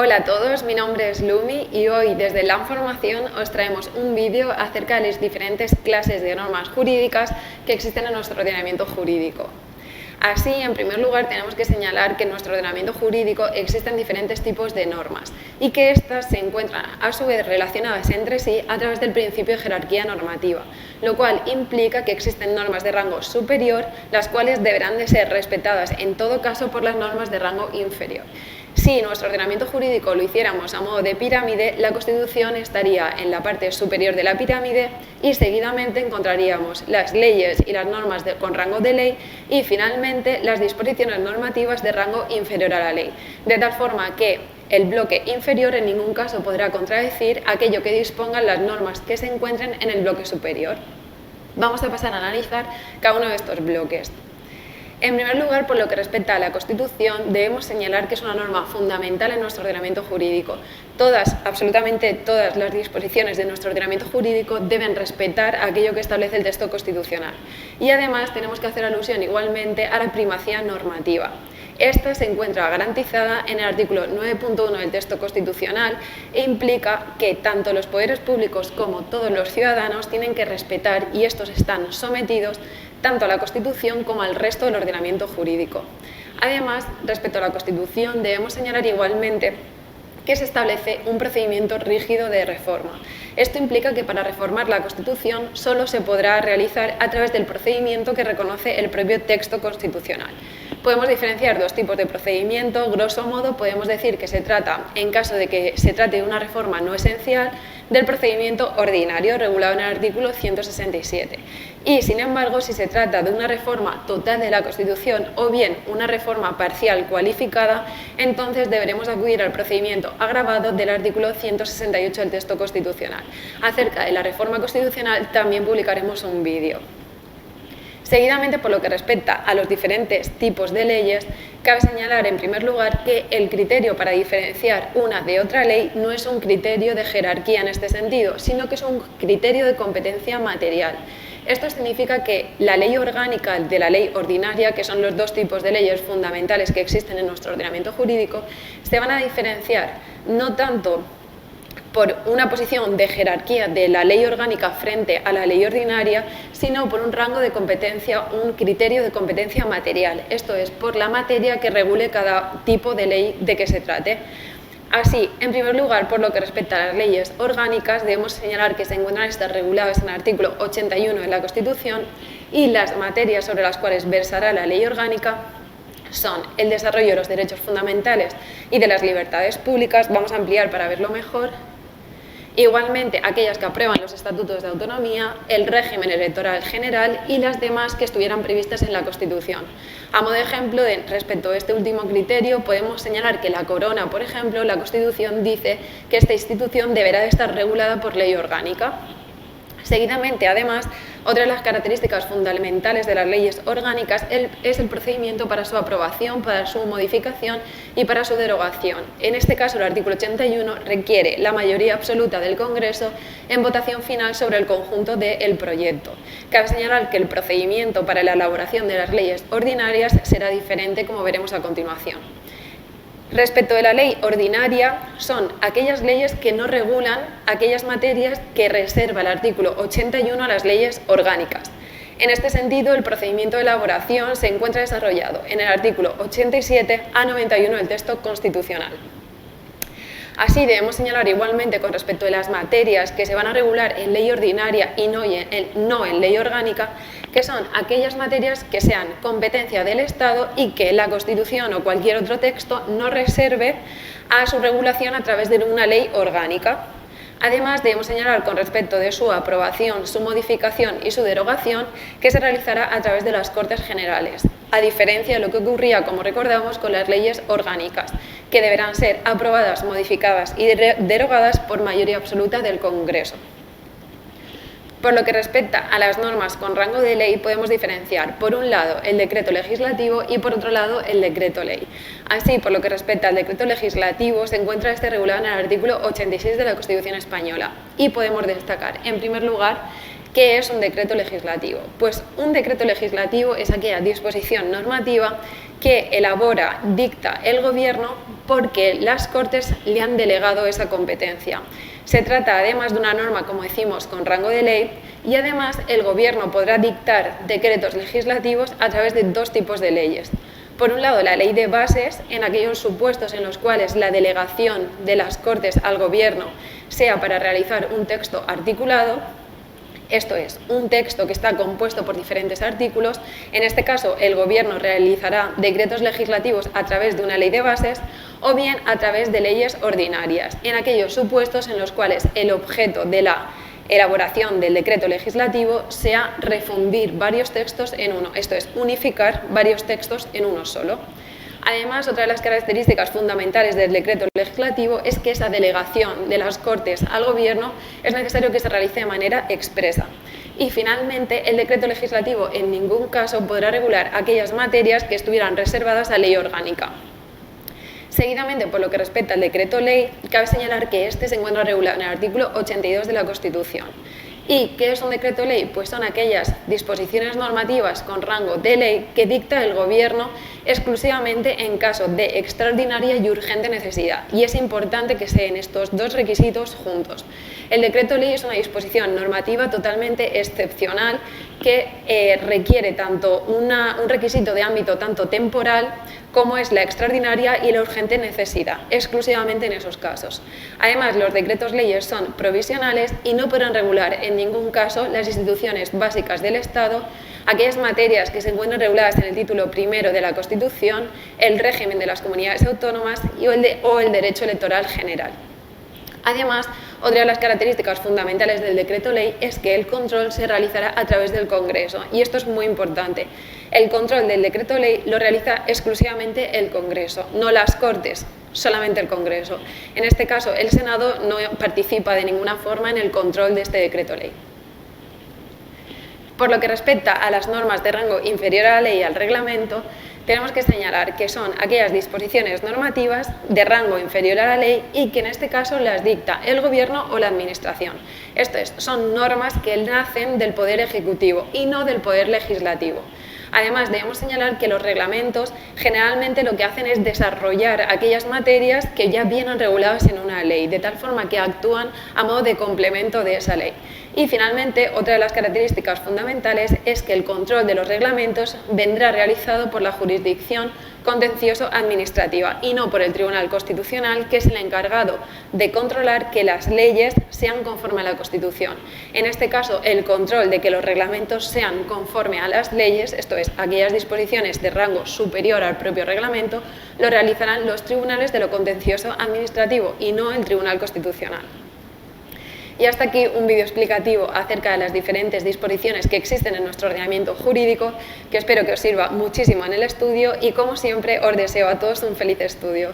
Hola a todos, mi nombre es Lumi y hoy desde La Formación os traemos un vídeo acerca de las diferentes clases de normas jurídicas que existen en nuestro ordenamiento jurídico. Así, en primer lugar, tenemos que señalar que en nuestro ordenamiento jurídico existen diferentes tipos de normas y que éstas se encuentran a su vez relacionadas entre sí a través del principio de jerarquía normativa, lo cual implica que existen normas de rango superior, las cuales deberán de ser respetadas en todo caso por las normas de rango inferior. Si nuestro ordenamiento jurídico lo hiciéramos a modo de pirámide, la Constitución estaría en la parte superior de la pirámide y seguidamente encontraríamos las leyes y las normas con rango de ley y finalmente las disposiciones normativas de rango inferior a la ley, de tal forma que el bloque inferior en ningún caso podrá contradecir aquello que dispongan las normas que se encuentren en el bloque superior. Vamos a pasar a analizar cada uno de estos bloques. En primer lugar, por lo que respecta a la Constitución, debemos señalar que es una norma fundamental en nuestro ordenamiento jurídico. Absolutamente todas las disposiciones de nuestro ordenamiento jurídico deben respetar aquello que establece el texto constitucional. Y además tenemos que hacer alusión igualmente a la primacía normativa. Esta se encuentra garantizada en el artículo 9.1 del texto constitucional e implica que tanto los poderes públicos como todos los ciudadanos tienen que respetar y estos están sometidos tanto a la Constitución como al resto del ordenamiento jurídico. Además, respecto a la Constitución, debemos señalar igualmente que se establece un procedimiento rígido de reforma. Esto implica que para reformar la Constitución solo se podrá realizar a través del procedimiento que reconoce el propio texto constitucional. Podemos diferenciar dos tipos de procedimiento. Grosso modo, podemos decir que se trata, en caso de que se trate de una reforma no esencial, del procedimiento ordinario regulado en el artículo 167. Y, sin embargo, si se trata de una reforma total de la Constitución o bien una reforma parcial cualificada, entonces deberemos acudir al procedimiento agravado del artículo 168 del texto constitucional. Acerca de la reforma constitucional también publicaremos un vídeo. Seguidamente, por lo que respecta a los diferentes tipos de leyes, cabe señalar en primer lugar que el criterio para diferenciar una de otra ley no es un criterio de jerarquía en este sentido, sino que es un criterio de competencia material. Esto significa que la ley orgánica de la ley ordinaria, que son los dos tipos de leyes fundamentales que existen en nuestro ordenamiento jurídico, se van a diferenciar no tanto por una posición de jerarquía de la ley orgánica frente a la ley ordinaria, sino por un rango de competencia, un criterio de competencia material, esto es, por la materia que regule cada tipo de ley de que se trate. Así, en primer lugar, por lo que respecta a las leyes orgánicas, debemos señalar que se encuentran estas reguladas en el artículo 81 de la Constitución y las materias sobre las cuales versará la ley orgánica son el desarrollo de los derechos fundamentales y de las libertades públicas. Vamos a ampliar para verlo mejor. Igualmente, aquellas que aprueban los estatutos de autonomía, el régimen electoral general y las demás que estuvieran previstas en la Constitución. A modo de ejemplo, respecto a este último criterio, podemos señalar que la corona, por ejemplo, la Constitución dice que esta institución deberá de estar regulada por ley orgánica. Seguidamente, además, otra de las características fundamentales de las leyes orgánicas es el procedimiento para su aprobación, para su modificación y para su derogación. En este caso, el artículo 81 requiere la mayoría absoluta del Congreso en votación final sobre el conjunto del proyecto. Cabe señalar que el procedimiento para la elaboración de las leyes ordinarias será diferente, como veremos a continuación. Respecto de la ley ordinaria, son aquellas leyes que no regulan aquellas materias que reserva el artículo 81 a las leyes orgánicas. En este sentido, el procedimiento de elaboración se encuentra desarrollado en el artículo 87 a 91 del texto constitucional. Así, debemos señalar igualmente con respecto de las materias que se van a regular en ley ordinaria y no en ley orgánica, que son aquellas materias que sean competencia del Estado y que la Constitución o cualquier otro texto no reserve a su regulación a través de una ley orgánica. Además, debemos señalar con respecto de su aprobación, su modificación y su derogación que se realizará a través de las Cortes Generales, a diferencia de lo que ocurría, como recordamos, con las leyes orgánicas, que deberán ser aprobadas, modificadas y derogadas por mayoría absoluta del Congreso. Por lo que respecta a las normas con rango de ley, podemos diferenciar, por un lado, el decreto legislativo y, por otro lado, el decreto ley. Así, por lo que respecta al decreto legislativo, se encuentra este regulado en el artículo 86 de la Constitución española y podemos destacar, en primer lugar, ¿qué es un decreto legislativo? Pues un decreto legislativo es aquella disposición normativa que elabora, dicta el Gobierno porque las Cortes le han delegado esa competencia. Se trata además de una norma, como decimos, con rango de ley y además el Gobierno podrá dictar decretos legislativos a través de dos tipos de leyes. Por un lado, la ley de bases, en aquellos supuestos en los cuales la delegación de las Cortes al Gobierno sea para realizar un texto articulado. Esto es, un texto que está compuesto por diferentes artículos. En este caso, el Gobierno realizará decretos legislativos a través de una ley de bases o bien a través de leyes ordinarias, en aquellos supuestos en los cuales el objeto de la elaboración del decreto legislativo sea refundir varios textos en uno, esto es, unificar varios textos en uno solo. Además, otra de las características fundamentales del decreto legislativo es que esa delegación de las Cortes al Gobierno es necesario que se realice de manera expresa. Y finalmente, el decreto legislativo en ningún caso podrá regular aquellas materias que estuvieran reservadas a ley orgánica. Seguidamente, por lo que respecta al decreto ley, cabe señalar que este se encuentra regulado en el artículo 82 de la Constitución. ¿Y qué es un decreto ley? Pues son aquellas disposiciones normativas con rango de ley que dicta el Gobierno exclusivamente en caso de extraordinaria y urgente necesidad. Y es importante que se den estos dos requisitos juntos. El decreto ley es una disposición normativa totalmente excepcional que requiere tanto un requisito de ámbito tanto temporal como es la extraordinaria y la urgente necesidad, exclusivamente en esos casos. Además, los decretos leyes son provisionales y no podrán regular en ningún caso las instituciones básicas del Estado, aquellas materias que se encuentran reguladas en el título primero de la Constitución, el régimen de las comunidades autónomas o el derecho electoral general. Además, otra de las características fundamentales del decreto ley es que el control se realizará a través del Congreso, y esto es muy importante. El control del decreto ley lo realiza exclusivamente el Congreso, no las Cortes, solamente el Congreso. En este caso, el Senado no participa de ninguna forma en el control de este decreto ley. Por lo que respecta a las normas de rango inferior a la ley y al reglamento, tenemos que señalar que son aquellas disposiciones normativas de rango inferior a la ley y que en este caso las dicta el Gobierno o la Administración. Esto es, son normas que nacen del Poder Ejecutivo y no del Poder Legislativo. Además, debemos señalar que los reglamentos generalmente lo que hacen es desarrollar aquellas materias que ya vienen reguladas en una ley, de tal forma que actúan a modo de complemento de esa ley. Y finalmente, otra de las características fundamentales es que el control de los reglamentos vendrá realizado por la jurisdicción contencioso-administrativa y no por el Tribunal Constitucional, que es el encargado de controlar que las leyes sean conforme a la Constitución. En este caso, el control de que los reglamentos sean conforme a las leyes, esto es, aquellas disposiciones de rango superior al propio reglamento, lo realizarán los tribunales de lo contencioso administrativo y no el Tribunal Constitucional. Y hasta aquí un vídeo explicativo acerca de las diferentes disposiciones que existen en nuestro ordenamiento jurídico, que espero que os sirva muchísimo en el estudio y, como siempre, os deseo a todos un feliz estudio.